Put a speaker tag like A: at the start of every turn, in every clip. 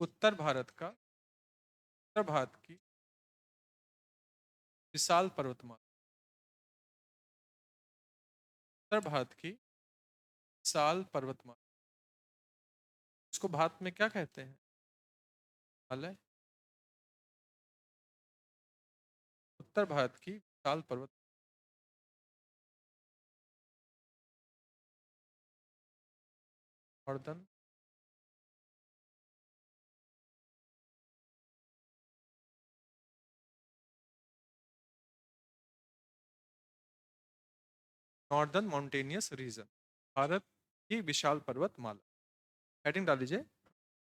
A: उत्तर भारत की विशाल पर्वतमाला। उत्तर भारत की विशाल पर्वतमाला, इसको भारत में क्या कहते हैं? हिमालय। उत्तर भारत की विशाल पर्वत, northern northern mountainous region, Bharat की विशाल पर्वतमाला। हेडिंग डाल लीजिए,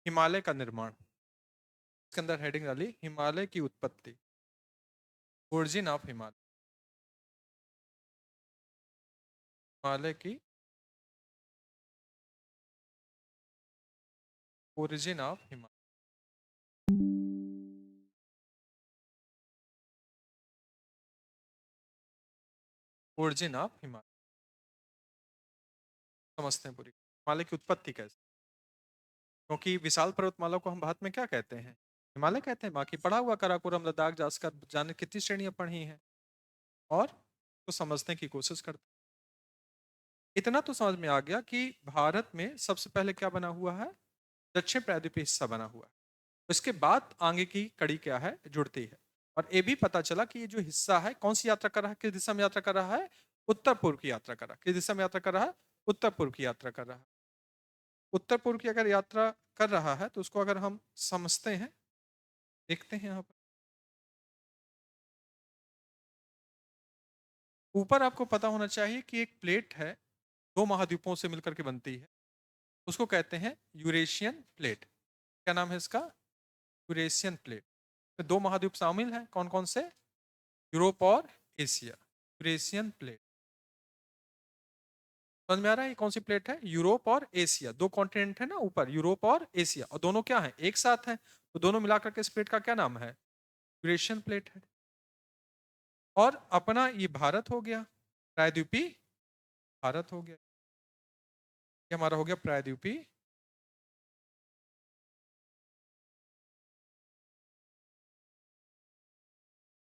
A: हिमालय का निर्माण। इसके अंदर हेडिंग डाली, हिमालय की उत्पत्ति, ओरिजिन ऑफ हिमालय। हिमालय की origin of Himalaya. Origin of Himalaya समझते हैं पूरी, हिमालय की उत्पत्ति कैसे। क्योंकि विशाल पर्वतमाला को हम भारत में क्या कहते हैं? हिमालय कहते हैं। बाकी पढ़ा हुआ काराकोरम, लद्दाख, जास्कर, जाने कितनी श्रेणियां पढ़ी हैं और तो समझने की कोशिश करते हैं। इतना तो समझ में आ गया कि भारत में सबसे पहले क्या बना हुआ है? दक्षिण प्रायद्वीपीय हिस्सा बना हुआ है। उसके बाद आगे की कड़ी क्या है? जुड़ती है। और ये भी पता चला कि ये जो हिस्सा है कौन सी यात्रा कर रहा है, किस दिशा में यात्रा कर रहा है? उत्तर पूर्व की यात्रा कर रहा है। किस दिशा में यात्रा कर रहा है? उत्तर पूर्व की यात्रा कर रहा है। उत्तर पूर्व की अगर यात्रा कर रहा है तो उसको अगर हम समझते हैं, देखते हैं यहाँ पर ऊपर आपको पता होना चाहिए कि एक प्लेट है, दो महाद्वीपों से मिलकर के बनती है। उसको कहते हैं यूरेशियन प्लेट। क्या नाम है इसका? Eurasian plate. तो दो महाद्वीप शामिल हैं, कौन कौन से? यूरोप और एशिया। यूरेशियन प्लेट समझ में आ रहा है? ये कौन सी प्लेट है? यूरोप और एशिया, दो कॉन्टिनेंट है ना ऊपर, यूरोप और एशिया, और दोनों क्या है? एक साथ है। तो दोनों मिलाकर के इस प्लेट का क्या नाम है? यूरेशियन प्लेट है। और अपना ये भारत हो गया, प्रायद्वीपीय भारत हो गया। ये हमारा हो गया प्रायद्वीपीय।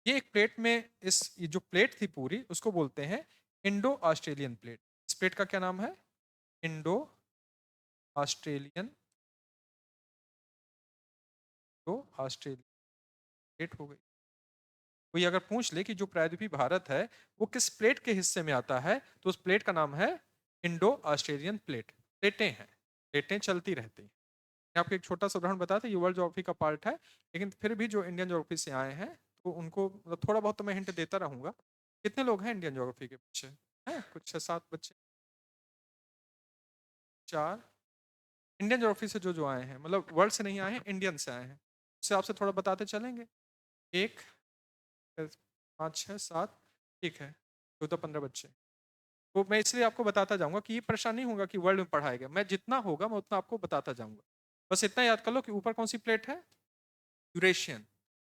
A: ये एक प्लेट में ये जो प्लेट थी पूरी, उसको बोलते हैं इंडो ऑस्ट्रेलियन प्लेट। इस प्लेट का क्या नाम है? Indo Australian. तो ऑस्ट्रेलियन प्लेट हो गई। कोई अगर पूछ ले कि जो प्रायद्वीपीय भारत है वो किस प्लेट के हिस्से में आता है, तो उस प्लेट का नाम है इंडो ऑस्ट्रेलियन प्लेट। प्लेटें हैं, प्लेटें चलती रहती हैं। मैं आपको एक छोटा सा उदाहरण बताते हैं, ये वर्ल्ड ज्योग्राफी का पार्ट है, लेकिन फिर भी जो इंडियन ज्योग्राफी से आए हैं तो उनको मतलब थोड़ा बहुत तो मैं हिंट देता रहूंगा। कितने लोग हैं इंडियन ज्योग्राफी के पीछे? हैं कुछ 6-7 बच्चे? 4? इंडियन ज्योग्राफी से जो जो आए हैं, मतलब वर्ल्ड से नहीं आए हैं, इंडियन से आए हैं, उससे आपसे थोड़ा बताते चलेंगे। एक, 5, 6, 7, ठीक है, 14-15 बच्चे। तो मैं इसलिए आपको बताता जाऊंगा कि ये परेशान नहीं होगा कि वर्ल्ड में पढ़ाएगा, मैं जितना होगा मैं उतना आपको बताता जाऊंगा। बस इतना याद कर लो कि ऊपर कौन सी प्लेट है? यूरेशियन।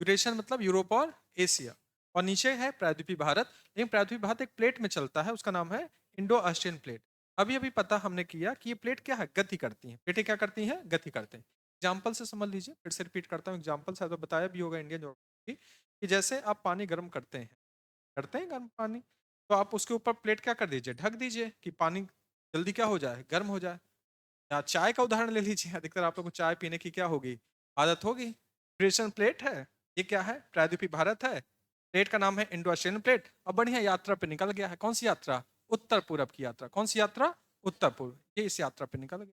A: यूरेशियन मतलब यूरोप और एशिया, और नीचे है प्रायद्वीपीय भारत। लेकिन प्रायद्वीपीय भारत एक प्लेट में चलता है, उसका नाम है इंडो ऑस्ट्रियन प्लेट। अभी अभी पता हमने किया कि ये प्लेट क्या है? गति करती हैं। प्लेटें क्या करती हैं? गति करते हैं। एग्जाम्पल से समझ लीजिए, फिर से रिपीट करता हूँ, एग्जाम्पल से तो बताया भी होगा इंडियन ज्योग्राफी कि जैसे आप पानी गर्म करते हैं गर्म पानी, तो आप उसके ऊपर प्लेट क्या कर दीजिए? ढक दीजिए कि पानी जल्दी क्या हो जाए? गर्म हो जाए। या चाय का उदाहरण ले लीजिए, अधिकतर आप लोग को चाय पीने की क्या होगी? आदत होगी। क्रिएशन प्लेट है, ये क्या है? प्रायद्वीपीय भारत है। प्लेट का नाम है इंडो एशियन प्लेट। अब बढ़िया यात्रा पे निकल गया है। कौन सी यात्रा? उत्तर पूरब की यात्रा। कौन सी यात्रा? उत्तर पूर्व। ये इस यात्रा पे निकल गया,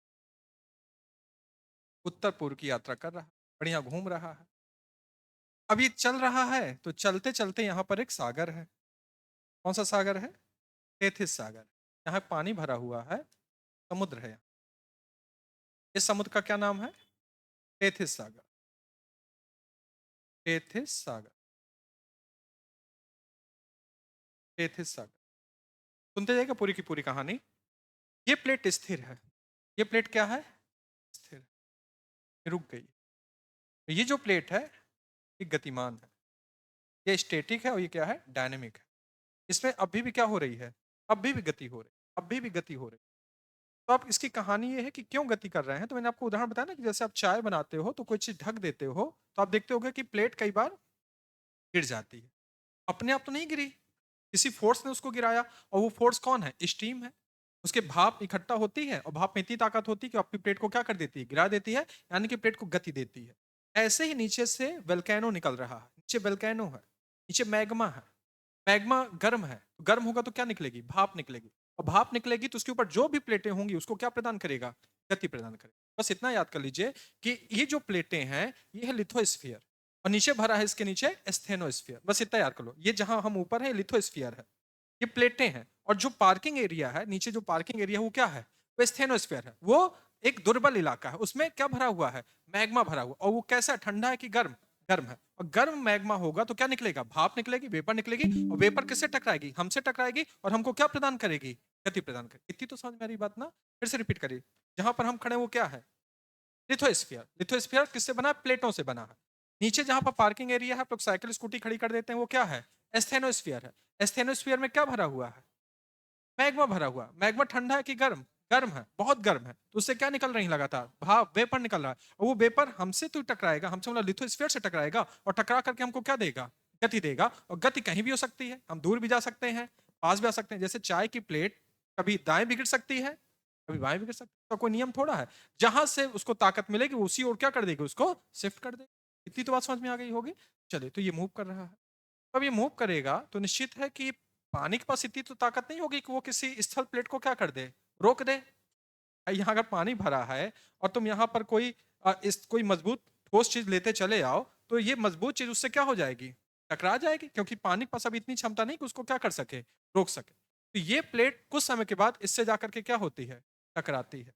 A: उत्तर पूर्व की यात्रा कर रहा है, बढ़िया घूम रहा है। अब ये चल रहा है तो चलते चलते यहाँ पर एक सागर है। कौन सा सागर है? टेथिस सागर। यहाँ पानी भरा हुआ है, समुद्र है। इस समुद्र का क्या नाम है? टेथिस सागर। टेथिस सागर। टेथिस सागर। सुनते जाइएगा पूरी की पूरी कहानी। ये प्लेट स्थिर है। ये प्लेट क्या है? स्थिर। रुक गई। ये जो प्लेट है ये गतिमान है। ये स्टैटिक है और ये क्या है? डायनेमिक है। इसमें अभी भी क्या हो रही है? अभी भी गति हो रही है, अभी भी गति हो रही है। तो आप इसकी कहानी ये है कि क्यों गति कर रहे हैं। तो मैंने आपको उदाहरण बताया ना कि जैसे आप चाय बनाते हो तो कोई चीज़ ढक देते हो, तो आप देखते होगे कि प्लेट कई बार गिर जाती है। अपने आप तो नहीं गिरी, किसी फ़ोर्स ने उसको गिराया और वो फ़ोर्स कौन है? स्टीम है। उसके भाप इकट्ठा होती है और भाप में इतनी ताकत होती है कि आपकी प्लेट को क्या कर देती है? गिरा देती है, यानी कि प्लेट को गति देती है। ऐसे ही नीचे से वोल्केनो निकल रहा है। नीचे वोल्केनो है, नीचे मैग्मा है। मैग्मा गर्म है, गर्म होगा तो क्या निकलेगी? भाप निकलेगी और भाप निकलेगी तो उसके ऊपर जो भी प्लेटें होंगी उसको क्या प्रदान करेगा? गति प्रदान करेगा। बस इतना याद कर लीजिए कि ये जो प्लेटें हैं, ये है लिथोस्फीयर और नीचे भरा है इसके नीचे स्टेनोस्फीयर। बस इतना याद कर लो। ये जहां हम ऊपर है लिथोस्फीयर है, ये प्लेटें हैं और जो पार्किंग एरिया है, नीचे जो पार्किंग एरिया है वो क्या है? वो स्टेनोस्फीयर है। वो एक दुर्बल इलाका है, उसमें क्या भरा हुआ है? मैग्मा भरा हुआ। और वो कैसा है? ठंडा है कि गर्म? गर्म है। और गर्म मैग्मा होगा तो क्या निकलेगा? भाप निकलेगी, वेपर निकलेगी और वेपर किससे टकराएगी? हमसे टकराएगी और हमको क्या प्रदान करेगी? गति प्रदान करेगी। इतनी तो समझ में आ रही बात ना? फिर से रिपीट करिए। जहां पर हम खड़े हैं वो क्या है? लिथोस्फीयर। लिथोस्फीयर किससे बना है? प्लेटों से बना है। नीचे जहां पर पार्किंग एरिया है, आप लोग साइकिल स्कूटी खड़ी कर देते हैं, वो क्या है? एस्थेनोस्फीयर है। एस्थेनोस्फीयर में क्या भरा हुआ है? मैग्मा भरा हुआ। मैग्मा ठंडा है कि गर्म? गर्म है, बहुत गर्म है। तो उससे क्या निकल रही है? लगातार भाप, वेपर निकल रहा है और वो वेपर हमसे तो टकराएगा, हमसे मतलब लिथोस्फीयर से टकराएगा और टकरा करके हमको क्या देगा? गति देगा। और गति कहीं भी हो सकती है, हम दूर भी जा सकते हैं, पास भी आ सकते हैं। जैसे चाय की प्लेट कभी दाएं भी गिर सकती है, कभी बाएं भी गिर सकती है। तो कोई नियम थोड़ा है। जहां से उसको ताकत मिलेगी उसी ओर क्या कर देगी? उसको शिफ्ट कर देगी। इतनी तो बात समझ में आ गई होगी। चलिए, तो ये मूव कर रहा है। अब ये मूव करेगा तो निश्चित है कि पानी के पास इतनी तो ताकत नहीं होगी कि वो किसी स्थल प्लेट को क्या कर दे? रोक दे। यहाँ अगर पानी भरा है और तुम यहाँ पर कोई मजबूत ठोस चीज लेते चले आओ, तो ये मजबूत चीज उससे क्या हो जाएगी? टकरा जाएगी, क्योंकि पानी के पास अब इतनी क्षमता नहीं कि उसको क्या कर सके? रोक सके। तो ये प्लेट कुछ समय के बाद इससे जाकर के क्या होती है? टकराती है।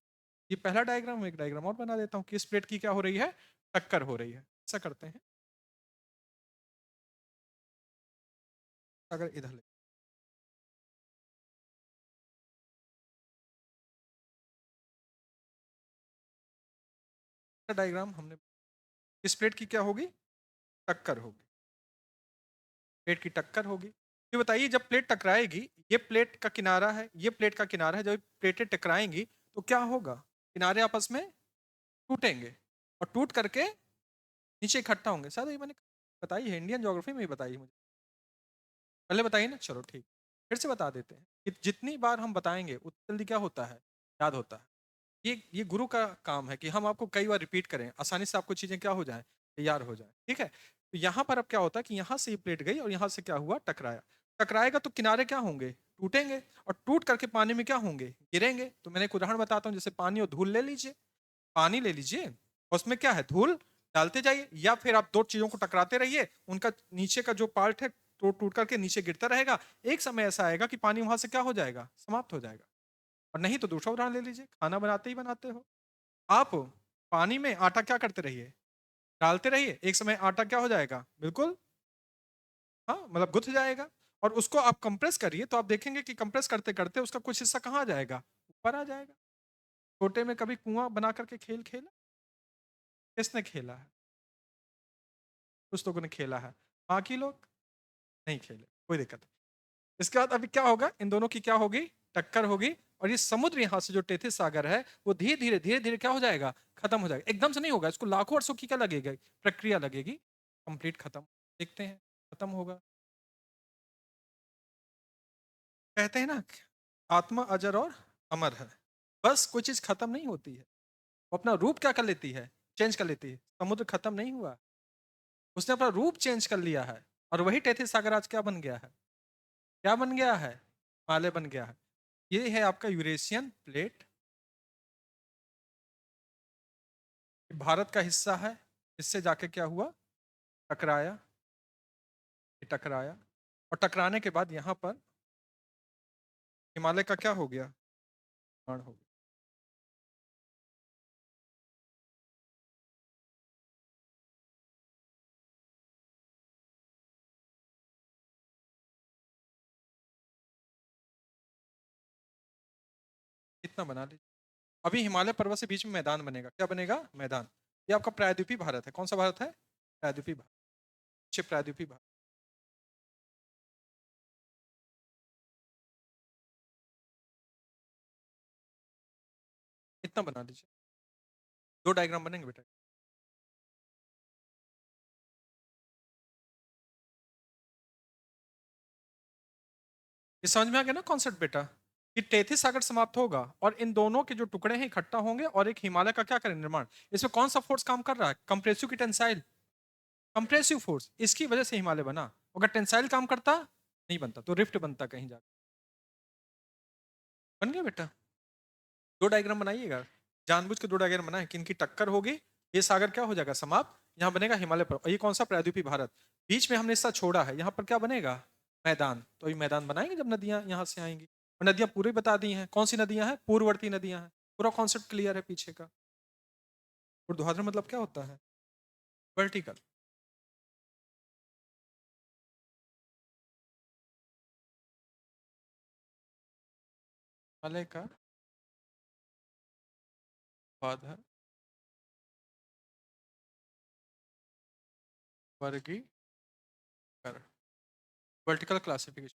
A: ये पहला डायग्राम। एक डायग्राम और बना देता हूँ कि इस प्लेट की क्या हो रही है? टक्कर हो रही है। ऐसा करते हैं, अगर इधर ले डायग्राम हमने, इस प्लेट की क्या होगी? टक्कर होगी। प्लेट की टक्कर होगी। ये बताइए, जब प्लेट टकराएगी, ये प्लेट का किनारा है, ये प्लेट का किनारा है, जब प्लेटें टकराएंगी तो क्या होगा? किनारे आपस में टूटेंगे और टूट करके नीचे इकट्ठा होंगे। शायद ये मैंने बताई है, इंडियन ज्योग्राफी में ही बताई है मुझे। पहले बताइए ना, चलो ठीक, फिर से बता देते हैं कि जितनी बार हम बताएंगे उतनी जल्दी क्या होता है? याद होता है। ये गुरु का काम है कि हम आपको कई बार रिपीट करें, आसानी से आपको चीजें क्या हो जाए? तैयार हो जाए। ठीक है। तो यहाँ पर अब क्या होता है कि यहाँ से ये प्लेट गई और यहाँ से क्या हुआ? टकराया। टकराएगा तो किनारे क्या होंगे? टूटेंगे और टूट करके पानी में क्या होंगे? गिरेंगे। तो मैंने एक उदाहरण बताता हूँ, जैसे पानी और धूल ले लीजिए। पानी ले लीजिए और उसमें क्या है? धूल डालते जाइए, या फिर आप दो चीजों को टकराते रहिए, उनका नीचे का जो पार्ट है तो टूट करके नीचे गिरता रहेगा। एक समय ऐसा आएगा कि पानी वहां से क्या हो जाएगा? समाप्त हो जाएगा। और नहीं तो दूसरा उदाहरण ले लीजिए, खाना बनाते ही बनाते हो आप, पानी में आटा क्या करते रहिए? डालते रहिए, एक समय आटा क्या हो जाएगा? बिल्कुल, हाँ, मतलब गुथ जाएगा। और उसको आप कंप्रेस करिए तो आप देखेंगे कि कंप्रेस करते करते उसका कुछ हिस्सा कहाँ आ जाएगा? ऊपर आ जाएगा। छोटे में कभी कुआं बना करके खेल खेला? किसने खेला है? कुछ लोगों ने खेला है, बाकी लोग नहीं खेले। कोई दिक्कत नहीं। इसके बाद अभी क्या होगा? इन दोनों की क्या होगी? टक्कर होगी। और ये समुद्र यहाँ से जो टेथिस सागर है वो धीरे धीरे क्या हो जाएगा? खत्म हो जाएगा। एकदम से नहीं होगा, इसको लाखों वर्षों की क्या लगेगी? प्रक्रिया लगेगी। कंप्लीट खत्म। देखते हैं, खत्म होगा। कहते हैं ना, आत्मा अजर और अमर है। बस कोई चीज खत्म नहीं होती है, वो अपना रूप क्या कर लेती है? चेंज कर लेती है। समुद्र खत्म नहीं हुआ, उसने अपना रूप चेंज कर लिया है। और वही टेथिस सागर आज क्या बन गया है? क्या बन गया है? हिमालय बन गया है। ये है आपका यूरेशियन प्लेट, भारत का हिस्सा है। इससे जाके क्या हुआ? टकराया। ये टकराया और टकराने के बाद यहाँ पर हिमालय का क्या हो गया? निर्माण हो गया। इतना बना लीजिए। अभी हिमालय पर्वत से बीच में मैदान बनेगा। क्या बनेगा? मैदान। ये आपका प्रायद्वीपीय भारत है। कौन सा भारत है? प्रायद्वीपीय भारत। अच्छे, प्रायद्वीपीय भारत। इतना बना लीजिए, 2 डायग्राम बनेंगे बेटा। ये समझ में आ गया ना कॉन्सेप्ट बेटा, कि टेथिस सागर समाप्त होगा और इन दोनों के जो टुकड़े हैं इकट्ठा होंगे और एक हिमालय का क्या करें निर्माण। इसमें कौन सा फोर्स काम कर रहा है? कंप्रेसिव की टेंसाइल? कंप्रेसिव फोर्स, इसकी वजह से हिमालय बना। अगर टेंसाइल काम करता नहीं बनता, तो रिफ्ट बनता कहीं जाकर। बन गया बेटा? 2 डायग्राम बनाइएगा, जानबूझ के 2 डायग्राम बनाए कि इनकी टक्कर होगी, ये सागर क्या हो जाएगा समाप्त, यहाँ बनेगा हिमालय पर। और ये कौन सा? प्रायद्वीपीय भारत। बीच में हमने हिस्सा छोड़ा है, यहाँ पर क्या बनेगा? मैदान। तो ये मैदान बनाएंगे जब नदियां यहाँ से आएंगी। और नदियां पूरी बता दी हैं, कौन सी नदियां हैं? पूर्ववर्ती नदियां हैं। पूरा कॉन्सेप्ट क्लियर है पीछे का। ऊर्ध्वाधर मतलब क्या होता है? वर्टिकल। हिमालय का ऊर्ध्वाधर वर्गीकरण, वर्टिकल क्लासिफिकेशन।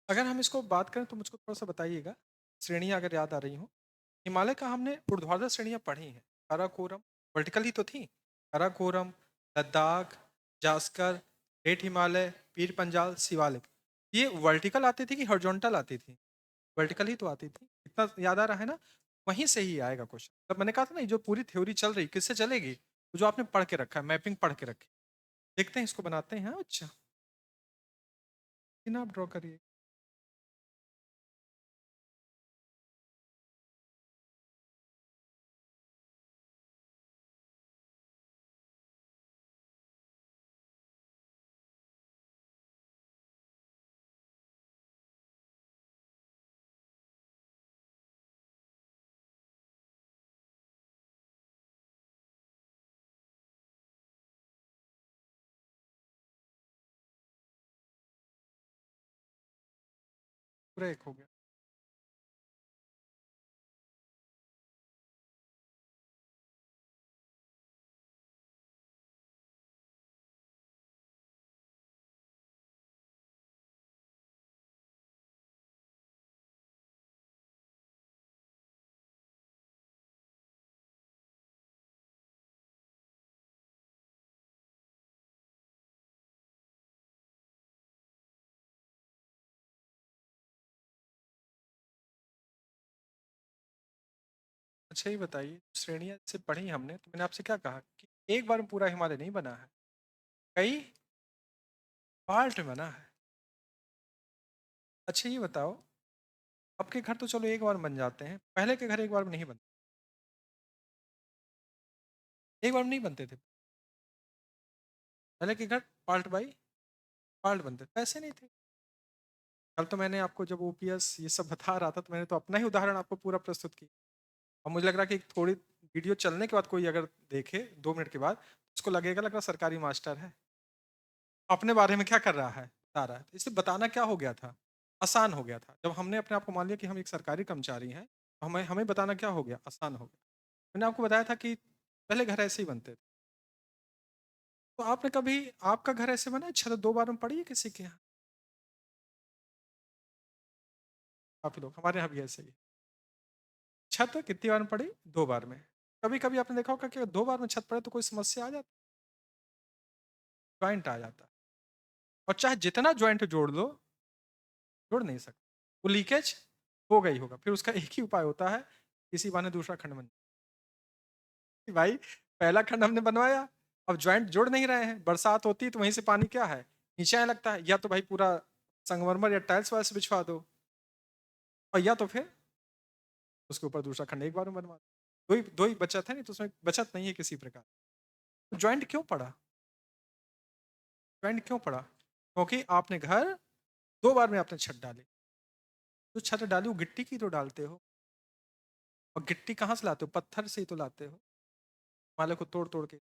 A: अगर हम इसको बात करें तो मुझको थोड़ा सा बताइएगा, श्रेणियां अगर याद आ रही हो। हिमालय का हमने ऊर्ध्वाधर श्रेणियां पढ़ी हैं, काराकोरम, वर्टिकल ही तो थी। काराकोरम, लद्दाख, जास्कर, हेठ हिमालय, पीर पंजाल, शिवालिक। ये वर्टिकल आती थी कि हॉरिजॉन्टल आती थी? वर्टिकल ही तो आती थी, इतना याद आ रहा है ना? वहीं से ही आएगा क्वेश्चन। तब मैंने कहा था ना, ये जो पूरी थ्योरी चल रही किससे चलेगी? जो आपने पढ़ के रखा है, मैपिंग पढ़ के रखी। देखते हैं इसको बनाते हैं। हाँ, अच्छा, आप ड्रॉ करिए। पूरा एक हो गया। अच्छा, ये बताइए, श्रेणियां से पढ़ी हमने, तो मैंने आपसे क्या कहा कि एक बार में पूरा हिमालय नहीं बना है, कई पार्ट में बना है। अच्छा, ये बताओ, आपके घर तो चलो एक बार में बन जाते हैं, पहले के घर एक बार में नहीं बनते? एक बार में नहीं बनते थे पहले के घर, पार्ट बाई पार्ट बनते थे, पैसे नहीं थे। कल तो मैंने आपको जब ओपीएस ये सब बता रहा था, तो मैंने तो अपना ही उदाहरण आपको पूरा प्रस्तुत किया। और मुझे लग रहा है कि थोड़ी वीडियो चलने के बाद कोई अगर देखे 2 मिनट के बाद, उसको लगेगा लग रहा सरकारी मास्टर है, अपने बारे में क्या कर रहा है, बता रहा है। तो इसे बताना क्या हो गया था? आसान हो गया था। जब हमने अपने आप को मान लिया कि हम एक सरकारी कर्मचारी हैं, तो हमें हमें बताना क्या हो गया? आसान हो गया। मैंने आपको बताया था कि पहले घर ऐसे ही बनते थे। तो आपने कभी, आपका घर ऐसे बना है, छत 2 बार में पड़ी है किसी के यहाँ? काफी लोग, हमारे यहाँ भी ऐसे ही। छत कितनी बार में पड़ी? 2 बार में। कभी कभी आपने देखा होगा कि 2 बार में छत पड़े तो कोई समस्या आ जाती, ज्वाइंट आ जाता है। और चाहे जितना ज्वाइंट जोड़ लो, जोड़ नहीं सकते, वो लीकेज होगा ही होगा। फिर उसका एक ही उपाय होता है, किसी बहाने दूसरा खंड बन जाए। भाई, पहला खंड हमने बनवाया, अब ज्वाइंट जोड़ नहीं रहे हैं, बरसात होती है तो वहीं से पानी क्या है, नीचे आने लगता है। या तो भाई पूरा संगमरमर या टाइल्स वाइल्स बिछवा दो, और या तो फिर उसके ऊपर दूसरा खंड एक बार में बनवा दो। दो ही बचत है, नहीं तो उसमें बचत नहीं है किसी प्रकार। तो ज्वाइंट क्यों पड़ा? ज्वाइंट क्यों पड़ा? क्योंकि आपने घर 2 बार में आपने छत डाली। तो छत डाली वो गिट्टी की तो डालते हो, और गिट्टी कहाँ से लाते हो? पत्थर से ही तो लाते हो। हिमालय को तोड़ तोड़ के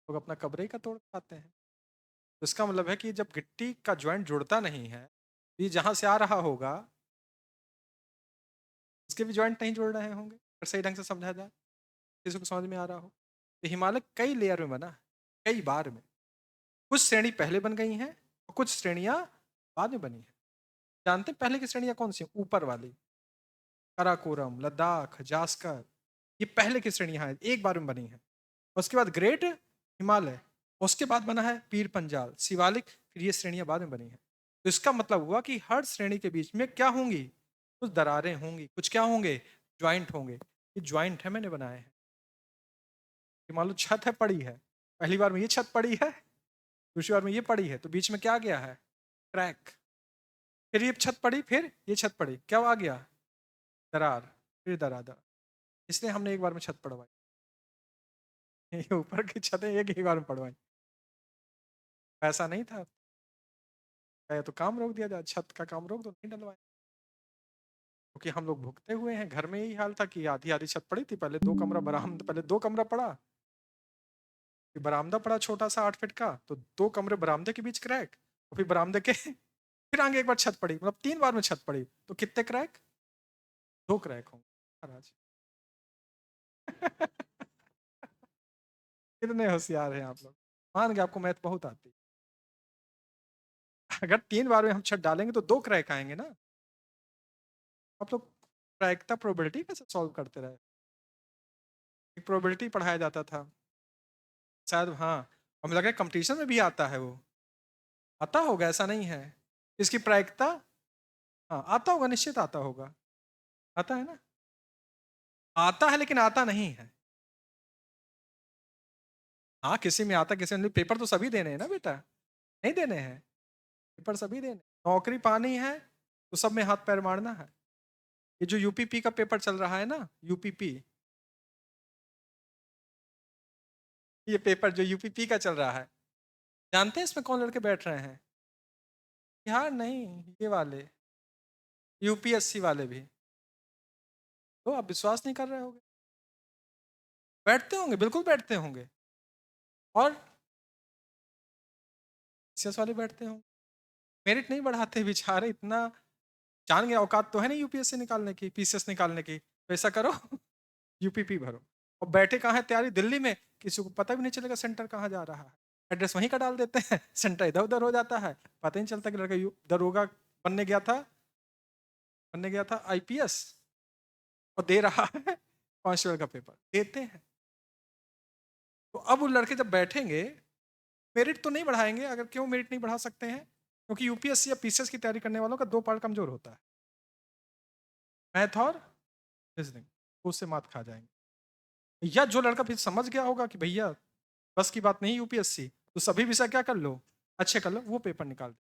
A: लोग अपना कब्र ही का तोड़ खाते हैं। तो इसका मतलब है कि जब गिट्टी का ज्वाइंट जुड़ता नहीं है, ये जहां से आ रहा होगा उसके भी ज्वाइंट नहीं जुड़ रहे होंगे, अगर सही ढंग से समझा जाए, किसी को समझ में आ रहा हो। तो हिमालय कई लेयर में बना, कई बार में। कुछ श्रेणी पहले बन गई हैं और कुछ श्रेणियां बाद में बनी हैं। जानते हैं पहले की श्रेणियां कौन सी? ऊपर वाली, काराकोरम, लद्दाख, जास्कर, ये पहले की श्रेणियां हैं, एक बार में बनी है। उसके बाद ग्रेट हिमालय, उसके बाद बना है पीर पंजाल, शिवालिक, फिर ये श्रेणियां बाद में बनी है। तो इसका मतलब हुआ कि हर श्रेणी के बीच में क्या होंगी? कुछ दरारें होंगी, कुछ क्या होंगे? ज्वाइंट होंगे। ये ज्वाइंट है, मैंने बनाए हैं। कि मान लो छत है, पड़ी है, पहली बार में ये छत पड़ी है, दूसरी बार में ये पड़ी है, तो बीच में क्या आ गया है? क्रैक। फिर ये छत पड़ी, फिर ये छत पड़ी, क्या आ गया? दरार, फिर दरार। इसलिए हमने एक बार में छत पड़वाई। ये ऊपर की छतें एक ही बार में पड़वाई, ऐसा नहीं था। या तो काम रोक दिया जाए, छत का काम रोक दो, नहीं डलवाए। क्योंकि हम लोग भुगते हुए हैं, घर में यही हाल था कि आधी आधी छत पड़ी थी, पहले 2 कमरा बरामदा, पहले 2 कमरा पड़ा, फिर बरामदा पड़ा छोटा सा 8 फीट का, तो 2 कमरे बरामदे के बीच क्रैक, और फिर बरामदे के फिर आगे एक बार छत पड़ी, मतलब 3 बार में छत पड़ी, तो कितने क्रैक? 2 क्रैक होंगे महाराज। कितने होशियार हैं आप लोग, मान के आपको मैथ बहुत आती है। अगर 3 बार में हम छत डालेंगे तो 2 क्रैक आएंगे ना। आप लोग प्रायिकता प्रोबेबिलिटी कैसे सॉल्व करते रहे? एक प्रोबेबिलिटी पढ़ाया जाता था शायद, हाँ, हमें लग रहा है कंपटीशन में भी आता है वो। आता होगा, ऐसा नहीं है। इसकी प्रायिकता, हाँ आता होगा, निश्चित आता होगा। आता है ना? आता है लेकिन आता नहीं है। हाँ किसी में आता, किसी में नहीं। पेपर तो सभी देने हैं ना बेटा, नहीं देने हैं? पेपर सभी देने, नौकरी पानी है तो सब में हाथ पैर मारना है। ये जो यूपीपी का पेपर चल रहा है ना, यूपीपी, ये पेपर जो यूपीपी का चल रहा है, जानते हैं इसमें कौन लड़के बैठ रहे हैं? बिहार नहीं, ये वाले यूपीएससी वाले भी। तो आप विश्वास नहीं कर रहे होगे, बैठते होंगे, बिल्कुल बैठते होंगे। और सीएस वाले बैठते होंगे, मेरिट नहीं बढ़ाते बेचारे, इतना जान गए औकात तो है नहीं यूपीएससी निकालने की, पीसीएस निकालने की, तो ऐसा करो यूपीपी भरो। और बैठे कहाँ है तैयारी? दिल्ली में, किसी को पता भी नहीं चलेगा सेंटर कहाँ जा रहा है, एड्रेस वहीं का डाल देते हैं, सेंटर इधर उधर हो जाता है, पता ही नहीं चलता कि लड़का दरोगा बनने गया था, आईपीएस, और दे रहा है कांस्टेबल का पेपर देते हैं। तो अब वो लड़के जब बैठेंगे, मेरिट तो नहीं बढ़ाएंगे। अगर क्यों मेरिट नहीं बढ़ा सकते हैं? क्योंकि यूपीएससी या पीसीएस की तैयारी करने वालों का 2 पार्ट कमजोर होता है, मैथ और रीजनिंग, उससे मात खा जाएंगे। या जो लड़का फिर समझ गया होगा कि भैया बस की बात नहीं यूपीएससी, तो सभी विषय क्या कर लो, अच्छे कर लो, वो पेपर निकाल दे।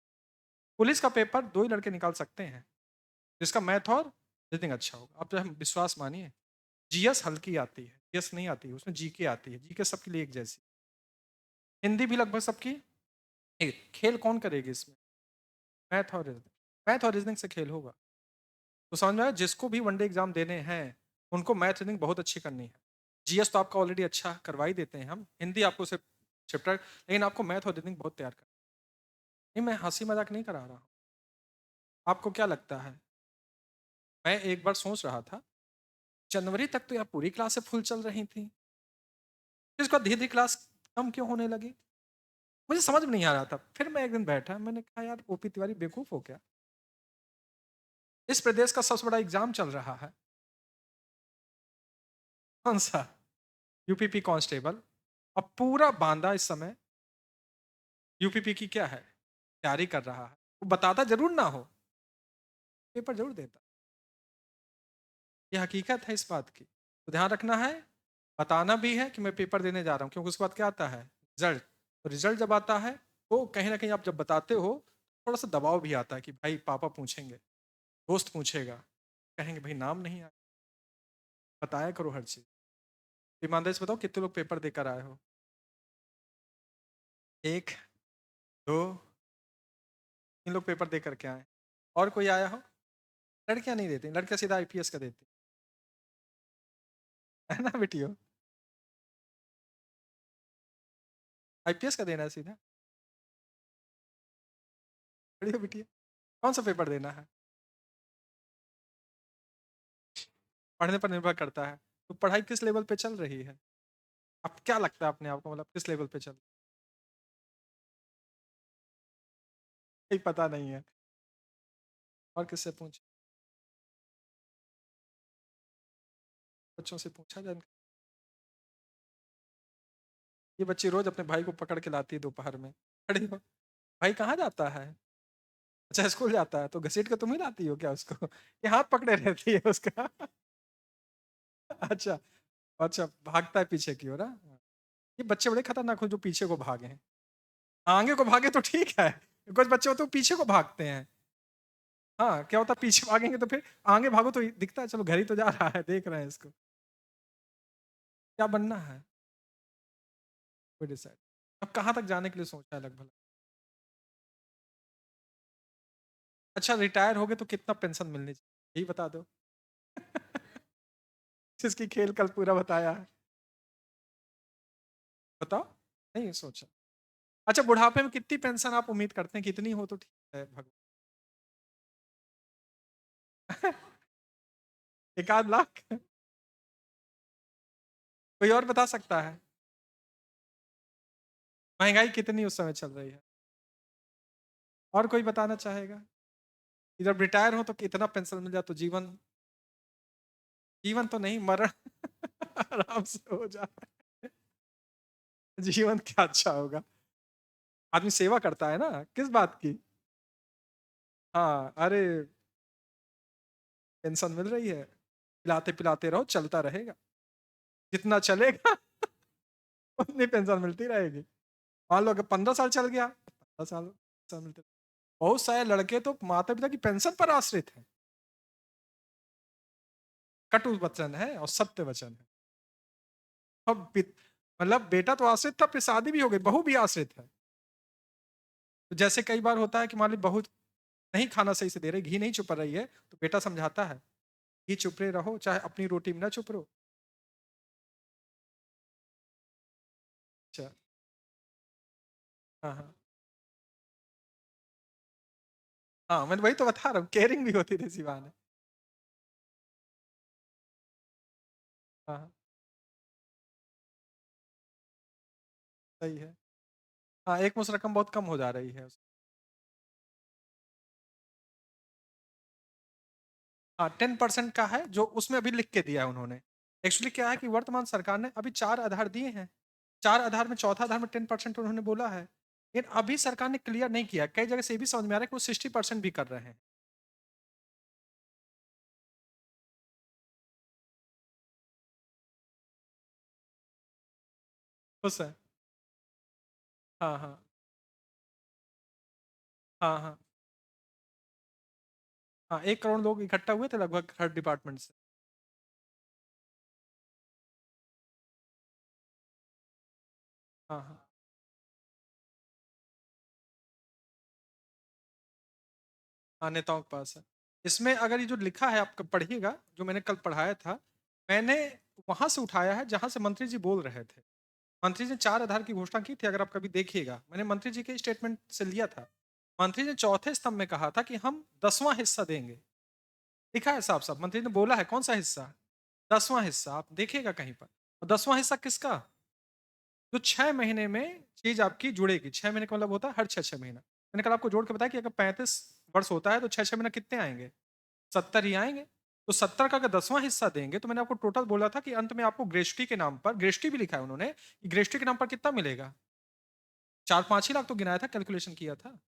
A: पुलिस का पेपर 2 ही लड़के निकाल सकते हैं, जिसका मैथ और रीजनिंग अच्छा होगा। आप चाहे विश्वास मानिए, जीएस हल्की आती है, जीएस नहीं आती है, उसमें जीके आती है, जीके सबके लिए एक जैसी। हिंदी भी लगभग सबकी एक। खेल कौन करेगी इसमें? मैथ और रीजनिंग, मैथ और रीजनिंग से खेल होगा। तो समझ में आया, जिसको भी वनडे एग्जाम देने हैं उनको मैथ रीजनिंग बहुत अच्छी करनी है। जीएस तो आपका ऑलरेडी अच्छा करवा ही देते हैं हम, हिंदी आपको सिर्फ चैप्टर, लेकिन आपको मैथ और रीजनिंग बहुत तैयार कर। नहीं, मैं हंसी मजाक नहीं करा रहा हूँ। आपको क्या लगता है? मैं एक बार सोच रहा था, जनवरी तक तो यार पूरी क्लासें फुल चल रही थी, फिर उसके बाद धीरे धीरे क्लास कम क्यों होने लगी? मुझे समझ में नहीं आ रहा था। फिर मैं एक दिन बैठा, मैंने कहा यार ओपी तिवारी बेवकूफ हो क्या? इस प्रदेश का सबसे बड़ा एग्जाम चल रहा है, कौन सा? UPP constable. अब पूरा बांदा इस समय यूपीपी की क्या है, तैयारी कर रहा है। वो बताता जरूर ना हो, पेपर जरूर देता। ये हकीकत है इस बात की, तो ध्यान रखना है। बताना भी है कि मैं पेपर देने जा रहा हूँ, क्योंकि उसके बाद क्या आता है? रिजल्ट। तो रिजल्ट जब आता है तो कहीं ना कहीं आप जब बताते हो, थोड़ा सा दबाव भी आता है कि भाई पापा पूछेंगे, दोस्त पूछेगा, कहेंगे भाई नाम नहीं आया, बताया करो हर चीज। ईमानदारी से बताओ कितने लोग पेपर देकर आए हो? 1, 2, 3 लोग पेपर दे करके आए। और कोई आया हो? लड़कियां नहीं देती, लड़कियां सीधा आईपीएस का देती है ना बेटियों? आईपीएस का देना है सीधा, बढ़िया बेटिया। कौन सा पेपर देना है? पढ़ने पर निर्भर करता है। तो पढ़ाई किस लेवल पे चल रही है? अब क्या लगता है अपने आप को, मतलब किस लेवल पे चल, नहीं पता नहीं है। और किससे पूछ, बच्चों से पूछा जाए। ये बच्ची रोज अपने भाई को पकड़ के लाती है दोपहर में, खड़ी हो, भाई कहाँ जाता है? अच्छा स्कूल जाता है, तो घसीट के तुम ही लाती हो क्या उसको? ये हाथ पकड़े रहती है उसका। अच्छा, अच्छा भागता है पीछे की ओर हाँ? ये बच्चे बड़े खतरनाक हो जो पीछे को भागे हैं। आगे को भागे तो ठीक है, कुछ बच्चे होते हैं पीछे को भागते हैं। हाँ, क्या होता है पीछे भागेंगे तो फिर आगे भागो तो दिखता है चलो घर ही तो जा रहा है, देख रहे हैं इसको। क्या बनना है? कोई डिसाइड, अब कहाँ तक जाने के लिए सोचा है लगभग? अच्छा रिटायर हो गए तो कितना पेंशन मिलनी चाहिए, यही बता दो। जिसकी खेल कल पूरा बताया है, बताओ। नहीं सोचा। अच्छा बुढ़ापे में कितनी पेंशन आप उम्मीद करते हैं, कितनी हो तो ठीक है भगवान? 1 आध लाख? कोई और बता सकता है? महंगाई कितनी उस समय चल रही है? और कोई बताना चाहेगा कि जब रिटायर हो तो कितना पेंशन मिल जाए तो जीवन, जीवन तो नहीं मरण आराम से हो जाए। जीवन क्या अच्छा होगा, आदमी सेवा करता है ना, किस बात की। हाँ अरे, पेंशन मिल रही है, पिलाते पिलाते रहो चलता रहेगा, जितना चलेगा उतनी पेंशन मिलती रहेगी। मान लो अगर 15 साल चल गया, 15 साल पेंशन मिलते। बहुत सारे लड़के तो माता पिता की पेंशन पर आश्रित हैं। कटु वचन है और सत्य वचन है। अब मतलब बेटा तो आश्रित था, फिर शादी भी हो गई, बहू भी आश्रित है। तो जैसे कई बार होता है कि मान ली बहू नहीं खाना सही से दे रही, घी नहीं चुप रही है, तो बेटा समझाता है घी चुपरे रहो चाहे अपनी रोटी में ना चुप रहो। अच्छा, हाँ हाँ, हाँ मैं वही तो बता रहा हूँ, केयरिंग भी होती थी शिवा ने। हाँ हाँ, सही है। हाँ एक मुश्त रकम बहुत कम हो जा रही है। हाँ 10% का है जो उसमें अभी लिख के दिया है उन्होंने। एक्चुअली क्या है कि वर्तमान सरकार ने अभी 4 आधार दिए हैं, 4 आधार में चौथा आधार में 10% उन्होंने बोला है, लेकिन अभी सरकार ने क्लियर नहीं किया। कई जगह से ये भी समझ में आ रहा है कि वो 60% भी कर रहे हैं। खुश है। हाँ हाँ, हाँ हाँ, हाँ 1 करोड़ लोग इकट्ठा हुए थे लगभग हर डिपार्टमेंट से। हाँ हाँ, हाँ नेताओं के पास है। इसमें अगर ये जो लिखा है आप पढ़िएगा, जो मैंने कल पढ़ाया था, मैंने वहां से उठाया है जहां से मंत्री जी बोल रहे थे। मंत्री जी ने 4 आधार की घोषणा की थी, अगर आप कभी देखिएगा, मैंने मंत्री जी के स्टेटमेंट से लिया था। मंत्री जी ने चौथे स्तंभ में कहा था कि हम 10वां हिस्सा देंगे। लिखा है साफ साफ, मंत्री ने बोला है कौन सा हिस्सा, 10वां हिस्सा, आप देखिएगा कहीं पर। और 10वां हिस्सा किसका? जो 6 महीने में चीज आपकी जुड़ेगी। 6 महीने का मतलब होता है हर 6 6 महीना। मैंने कल आपको जोड़ के बताया कि अगर 35 वर्ष होता है तो 6 6 महीना कितने आएंगे, 70 ही आएंगे। तो 70 का अगर 10वां हिस्सा देंगे तो मैंने आपको टोटल बोला था कि अंत में आपको ग्रेस्टी के नाम पर, ग्रेस्टी भी लिखा है उन्होंने, कि ग्रेस्टी के नाम पर कितना मिलेगा, 4 5 ही लाख तो गिनाया था, कैलकुलेशन किया था।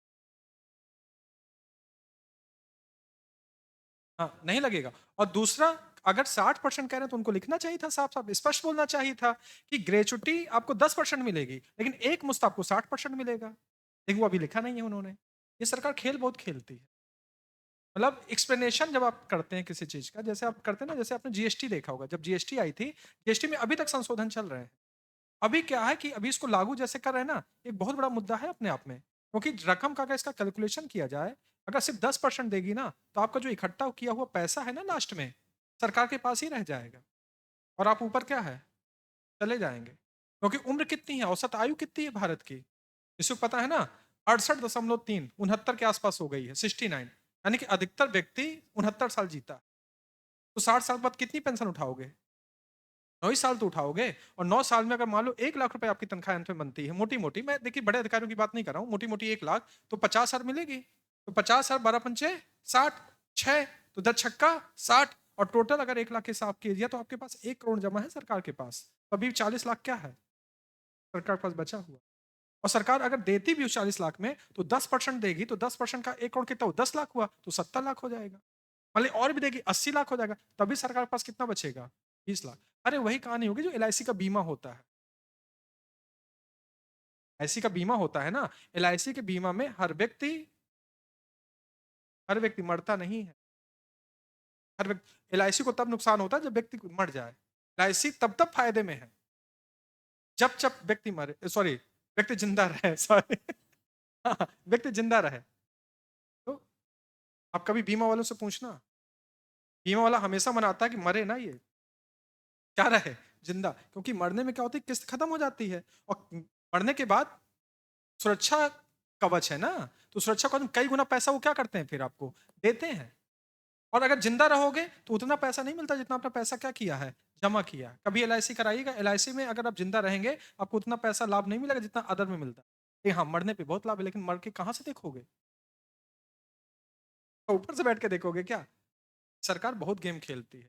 A: हाँ नहीं लगेगा। और दूसरा, अगर 60% कह रहे हैं तो उनको लिखना चाहिए था, साफ साफ स्पष्ट बोलना चाहिए था कि ग्रेचुटी आपको 10% मिलेगी, लेकिन एक मुश्त आपको 60% मिलेगा। लेकिन वो अभी लिखा नहीं है उन्होंने। ये सरकार खेल बहुत खेलती है। मतलब एक्सप्लेनेशन जब आप करते हैं किसी चीज का, जैसे आप करते हैं ना, जैसे आपने जीएसटी देखा होगा, जब जीएसटी आई थी, जीएसटी में अभी तक संशोधन चल रहे हैं। अभी क्या है कि अभी इसको लागू जैसे कर रहे हैं ना, एक बहुत बड़ा मुद्दा है अपने आप में, क्योंकि रकम का अगर इसका कैलकुलेशन किया जाए, अगर सिर्फ 10% देगी ना, तो आपका जो इकट्ठा किया हुआ पैसा है ना लास्ट में सरकार के पास ही रह जाएगा, और आप ऊपर क्या है चले जाएंगे। क्योंकि उम्र कितनी है, औसत आयु कितनी है भारत की, इसको पता है ना, 68.3 69 के आसपास हो गई है, 69, यानी कि अधिकतर व्यक्ति 69 साल जीता। तो 60 साल बाद कितनी पेंशन उठाओगे? 9 ही साल तो उठाओगे, और 9 साल में अगर मान लो 1 लाख रुपए आपकी तनख्वाह अंत में बनती है, मोटी-मोटी, मैं देखिए बड़े अधिकारियों की बात नहीं कर रहा हूँ, मोटी-मोटी 1 लाख, तो 50,000 मिलेगी। तो 50,000 12 पंचे 60, 6 तो 10 छक्का 60, और टोटल अगर 1 लाख के हिसाब कीजिए तो आपके पास 1 करोड़ जमा है सरकार के पास। तो अभी 40 लाख क्या है सरकार के पास बचा हुआ। और सरकार अगर देती भी उस 40 लाख में तो 10% देगी, तो 10% का 1 करोड़ कितना हुआ, 10 लाख हुआ, तो 70 लाख हो जाएगा। मान और भी देगी 80 लाख हो जाएगा, तभी सरकार के पास कितना बचेगा, 20 लाख। अरे वही कहानी होगी जो एलआईसी का बीमा होता है। एलआईसी का बीमा होता है ना, एलआईसी के बीमा में हर व्यक्ति मरता नहीं है। हर व्यक्ति, एलआईसी को तब नुकसान होता है जब व्यक्ति मर जाए, एलआईसी तब तब फायदे में है जब जब व्यक्ति मरे, सॉरी व्यक्ति जिंदा रहे, सॉरी व्यक्ति जिंदा रहे। तो आप कभी बीमा वालों से पूछना, बीमा वाला हमेशा मनाता है कि मरे ना ये, क्या रहे, जिंदा, क्योंकि मरने में क्या होती है, किस्त खत्म हो जाती है, और मरने के बाद सुरक्षा कवच है ना, तो सुरक्षा कवच कई गुना पैसा वो क्या करते हैं फिर आपको देते हैं। और अगर जिंदा रहोगे तो उतना पैसा नहीं मिलता जितना आपने पैसा क्या किया है, जमा किया है। कभी एलआईसी कराइएगा, एलआईसी में अगर आप जिंदा रहेंगे आपको उतना पैसा लाभ नहीं मिलेगा जितना अदर में मिलता है। हाँ, मरने पे बहुत लाभ है, लेकिन मर के कहां से देखोगे, तो ऊपर से बैठ के देखोगे क्या। सरकार बहुत गेम खेलती है।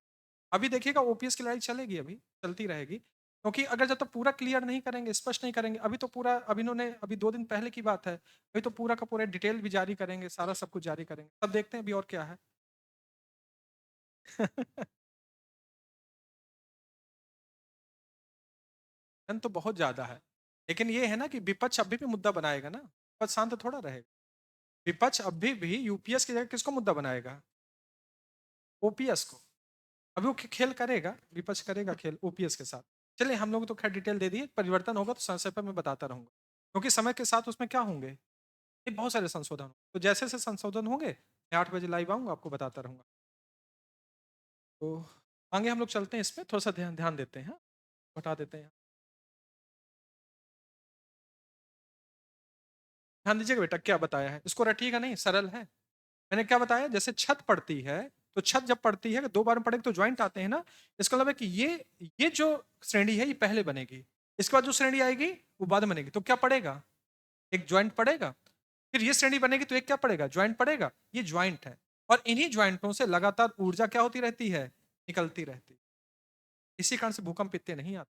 A: अभी देखिएगा ओपीएस की लड़ाई चलेगी, अभी चलती रहेगी, क्योंकि अगर जब तक पूरा क्लियर नहीं करेंगे, स्पष्ट नहीं करेंगे, अभी तो पूरा, अभी इन्होंने अभी 2 दिन पहले की बात है, अभी तो पूरा का पूरा डिटेल भी जारी करेंगे, सारा सब कुछ जारी करेंगे, तब देखते हैं अभी और क्या है। धन तो बहुत ज्यादा है, लेकिन ये है ना कि विपक्ष अभी भी मुद्दा बनाएगा ना, विपक्ष शांत थोड़ा रहेगा। विपक्ष अभी भी यूपीएस की जगह किसको मुद्दा बनाएगा, ओपीएस को। अभी वो खेल करेगा, विपक्ष करेगा खेल ओपीएस के साथ। चलिए, हम लोग तो खैर डिटेल दे दिए, परिवर्तन होगा तो समय पर मैं बताता रहूंगा, क्योंकि समय के साथ उसमें क्या होंगे, ये बहुत सारे संशोधन होंगे। तो जैसे जैसे संशोधन होंगे मैं 8 बजे लाइव आऊंगा, आपको बताता रहूंगा। तो आगे हम लोग चलते हैं, इसमें थोड़ा सा ध्यान ध्यान देते हैं, बता देते हैं। ध्यान दीजिएगा बेटा, क्या बताया है इसको रटिएगा नहीं, सरल है। मैंने क्या बताया, जैसे छत पड़ती है, तो छत जब पड़ती है 2 बार में पड़ेगी तो ज्वाइंट आते हैं ना, इसका मतलब है कि ये जो श्रेणी है ये पहले बनेगी, इसके बाद जो श्रेणी आएगी वो बाद में बनेगी, तो क्या पड़ेगा, एक ज्वाइंट पड़ेगा। फिर ये श्रेणी बनेगी तो एक क्या पड़ेगा, ज्वाइंट पड़ेगा, ये ज्वाइंट है। और इन्हीं ज्वाइंटों से लगातार ऊर्जा क्या होती रहती है, निकलती रहती है। इसी कारण से भूकंप इतने नहीं आते।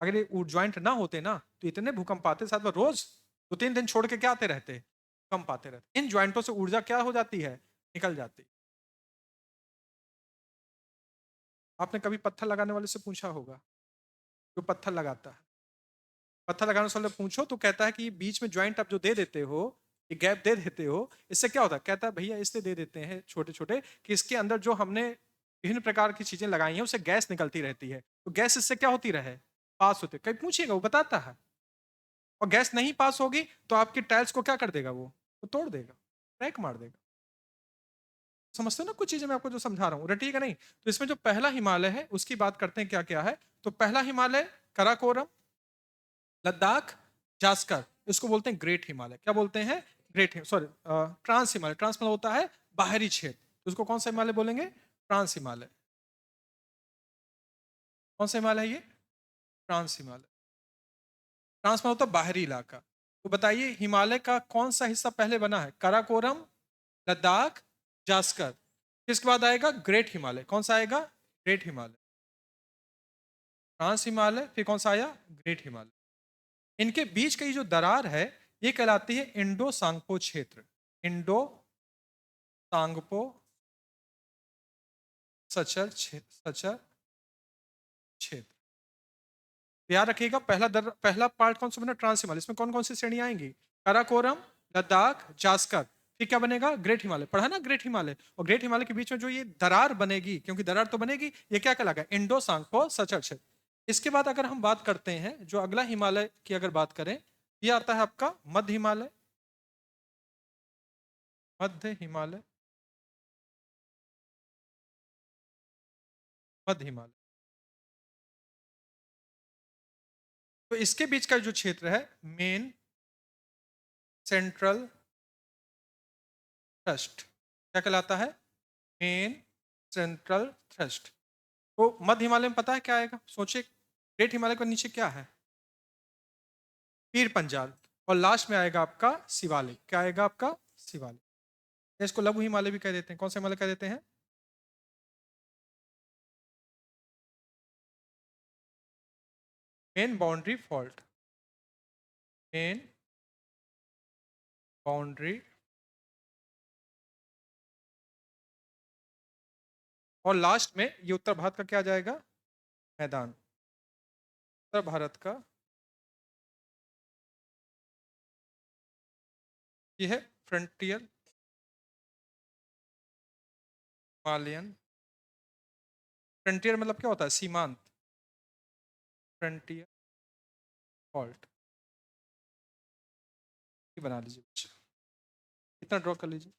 A: अगर ये ज्वाइंट ना होते ना तो इतने भूकंप आते, साथ में रोज 2-3 दिन छोड़ के क्या आते रहते, भूकंप आते रहते। इन ज्वाइंटों से ऊर्जा क्या हो जाती है, निकल जाती। आपने कभी पत्थर लगाने वाले से पूछा होगा, जो पत्थर लगाता है, पत्थर लगाने वाले पूछो तो कहता है कि बीच में ज्वाइंट आप जो दे देते हो, ये गैप दे देते हो, इससे क्या होता है, कहता है भैया इसलिए दे देते हैं छोटे छोटे कि इसके अंदर जो हमने विभिन्न प्रकार की चीजें लगाई हैं उससे गैस निकलती रहती है, तो गैस इससे क्या होती रहे, पास होते। कहीं पूछिएगा वो बताता है। और गैस नहीं पास होगी तो आपकी टाइल्स को क्या कर देगा, वो तोड़ देगा, क्रैक मार देगा। समझते हो ना कुछ चीजें मैं आपको जो समझा रहा हूँ, रटिएगा नहीं। तो इसमें जो पहला हिमालय है उसकी बात करते हैं, क्या क्या है। तो पहला हिमालय कराकोरम, लद्दाख, जास्कर, इसको बोलते हैं ग्रेट हिमालय। क्या बोलते हैं, great, sorry trans Himalaya. Trans मतलब होता है बाहरी क्षेत्र, तो उसको कौन सा हिमालय बोलेंगे, ट्रांस हिमालय। कौन सा हिमालय है ये, ट्रांस हिमालय। ट्रांस मतलब होता है बाहरी इलाका। तो बताइए हिमालय का कौन सा हिस्सा पहले बना है, काराकोरम, लद्दाख, जास्कर। किसके बाद आएगा ग्रेट हिमालय, कौन सा आएगा, ग्रेट हिमालय। ट्रांस हिमालय, फिर कौन सा आया, ग्रेट हिमालय। इनके बीच की जो दरार है ये कहलाती है इंडो सांगपो क्षेत्र, इंडो सांगपो सचर सचर क्षेत्र। याद रखिएगा, पहला पार्ट कौन सा बना, ट्रांस हिमालय। इसमें कौन कौन सी श्रेणियां आएंगी, काराकोरम, लद्दाख, जास्कर, फिर क्या बनेगा, ग्रेट हिमालय। पढ़ा ना ग्रेट हिमालय। और ग्रेट हिमालय के बीच में जो ये दरार बनेगी, क्योंकि दरार तो बनेगी, ये क्या कहलाएगा, इंडो सांगपो सचर क्षेत्र। इसके बाद अगर हम बात करते हैं जो अगला हिमालय की अगर बात करें, ये आता है आपका मध्य हिमालय, मध्य हिमालय, मध्य हिमालय। तो इसके बीच का जो क्षेत्र है, मेन सेंट्रल थ्रस्ट, क्या कहलाता है, मेन सेंट्रल थ्रस्ट। तो मध्य हिमालय में पता है क्या आएगा, सोचिए, ग्रेट हिमालय के नीचे क्या है, पीर पंजाल, और लास्ट में आएगा आपका शिवालिक। क्या आएगा आपका, शिवालिक। इसको लघु हिमालय भी कह देते हैं। कौन सा हिमालय कह देते हैं, main boundary fault, main boundary, और लास्ट में ये उत्तर भारत का क्या आ जाएगा, मैदान, उत्तर भारत का ये है फ्रंटियर हिमालयन। फ्रंटियर मतलब क्या होता है, सीमांत, फ्रंटियर फॉल्ट, ये बना लीजिए बच्चे, इतना ड्रॉ कर लीजिए।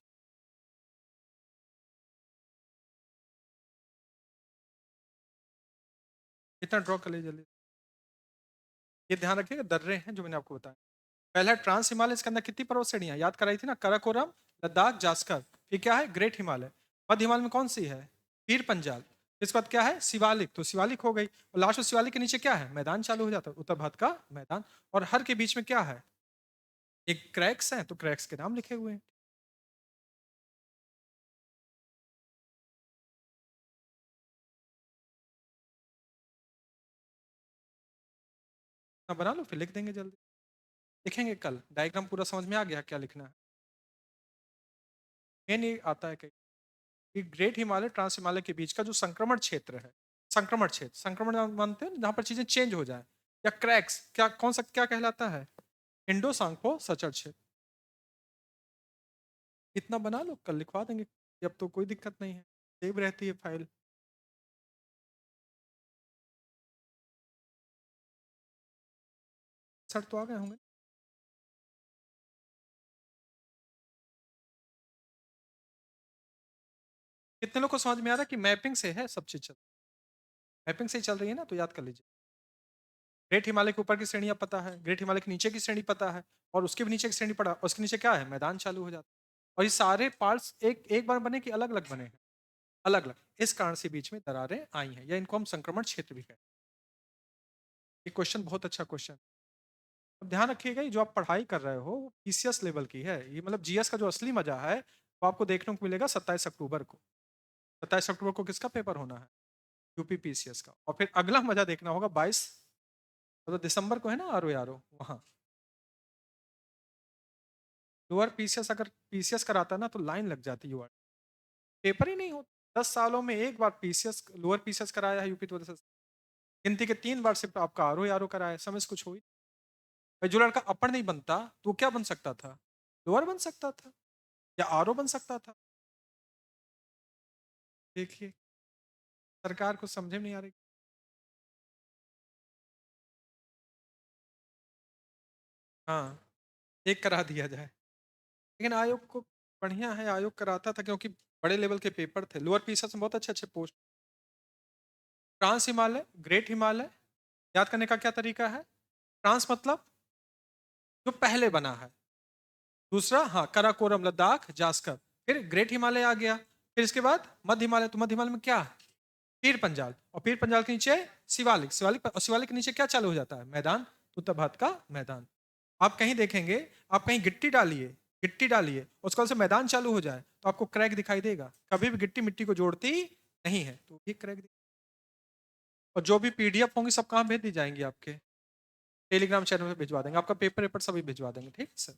A: इतना ड्रॉ कर लीजिए जल्दी। ये ध्यान रखिएगा, दर्रे हैं जो मैंने आपको बताया। पहला ट्रांस हिमालय, इसके अंदर कितनी पर्वत श्रेणियां याद कराई थी ना, काराकोरम, लद्दाख, जास्कर। फिर क्या है, ग्रेट हिमालय। मध्य हिमालय में कौन सी है, पीर पंजाल। इसके बाद क्या है, शिवालिक, तो शिवालिक हो गई। और लास्ट में शिवालिक के नीचे क्या है, मैदान चालू हो जाता है, उत्तर भारत का मैदान। और हर के बीच में क्या है, एक क्रैक्स है, तो क्रैक्स के नाम लिखे हुए हैं। ना बना लो, फिर लिख देंगे जल्दी, लिखेंगे कल। डायग्राम पूरा समझ में आ गया क्या लिखना है। मेन ये आता है कि ग्रेट हिमालय ट्रांस हिमालय के बीच का जो संक्रमण क्षेत्र है, संक्रमण क्षेत्र, संक्रमण मानते हैं जहां पर चीजें चेंज हो जाए, या क्रैक्स, क्या कौन सा क्या कहलाता है, इंडो सांखो सचर क्षेत्र। इतना बना लो, कल लिखवा देंगे। अब तो कोई दिक्कत नहीं है, सेव रहती है फाइल। सर तो आ गए होंगे। कितने लोग को समझ में आ रहा है कि मैपिंग से है सब चीज, चल मैपिंग से ही चल रही है ना, तो याद कर लीजिए। ग्रेट हिमालय के ऊपर की श्रेणियां पता है, ग्रेट हिमालय के नीचे की श्रेणी पता है, और उसके भी नीचे की श्रेणी पड़ा, उसके नीचे क्या है, मैदान चालू हो जाता है। और ये सारे पार्ट्स एक एक बार बने कि अलग अलग बने हैं, अलग अलग। इस कारण से बीच में दरारें आई हैं, या इनको हम संक्रमण क्षेत्र भी कहते हैं। ये क्वेश्चन बहुत अच्छा क्वेश्चन। अब ध्यान रखिएगा, ये जो आप पढ़ाई कर रहे हो वो पीसीएस लेवल की है। ये मतलब जीएस का जो असली मजा है वो आपको देखने को मिलेगा 27 अक्टूबर को। 27 अक्टूबर को किसका पेपर होना है, यूपी पीसीएस का। और फिर अगला मजा देखना होगा 22 मतलब दिसंबर को है ना, आरो वहाँ लोअर पीसीएस। अगर पीसीएस कराता ना तो लाइन लग जाती यूआर, पेपर ही नहीं होता। 10 सालों में एक बार पीसीएस, लोअर पीसीएस कराया है यूपी तो गिनती के 3 बार सिर्फ आपका आरो कराया है, समझ कुछ हुई। भाई जो लड़का अपर नहीं बनता तो वो क्या बन सकता था, लोअर बन सकता था, या आरो बन सकता था। देखिए, सरकार को समझ में नहीं आ रही। हाँ, एक करा दिया जाए। लेकिन आयोग को बढ़िया है, आयोग कराता था क्योंकि बड़े लेवल के पेपर थे। लोअर पीसीएस में बहुत अच्छे अच्छे post. Trans Himalaya, great Himalaya, याद करने का क्या तरीका है, ट्रांस मतलब जो पहले बना है, दूसरा हाँ कराकोरम, लद्दाख, जास्कर। फिर ग्रेट हिमालय आ गया, फिर इसके बाद मध्य हिमालय। तो मध्य हिमालय में क्या है, पीर पंजाल, और पीर पंजाल के नीचे शिवालिक, शिवालिक और शिवालिक के नीचे क्या चालू हो जाता है, मैदान, तो उत्तर भारत का मैदान। आप कहीं देखेंगे, आप कहीं गिट्टी डालिए, गिट्टी डालिए, उसका से मैदान चालू हो जाए तो आपको क्रैक दिखाई देगा। कभी भी गिट्टी मिट्टी को जोड़ती नहीं है, तो ये क्रैक। और जो भी पीडीएफ होंगी सब कहाँ भेज दी जाएंगी, आपके टेलीग्राम चैनल पे भिजवा देंगे, आपका पेपर वेपर सभी भिजवा देंगे, ठीक है सर।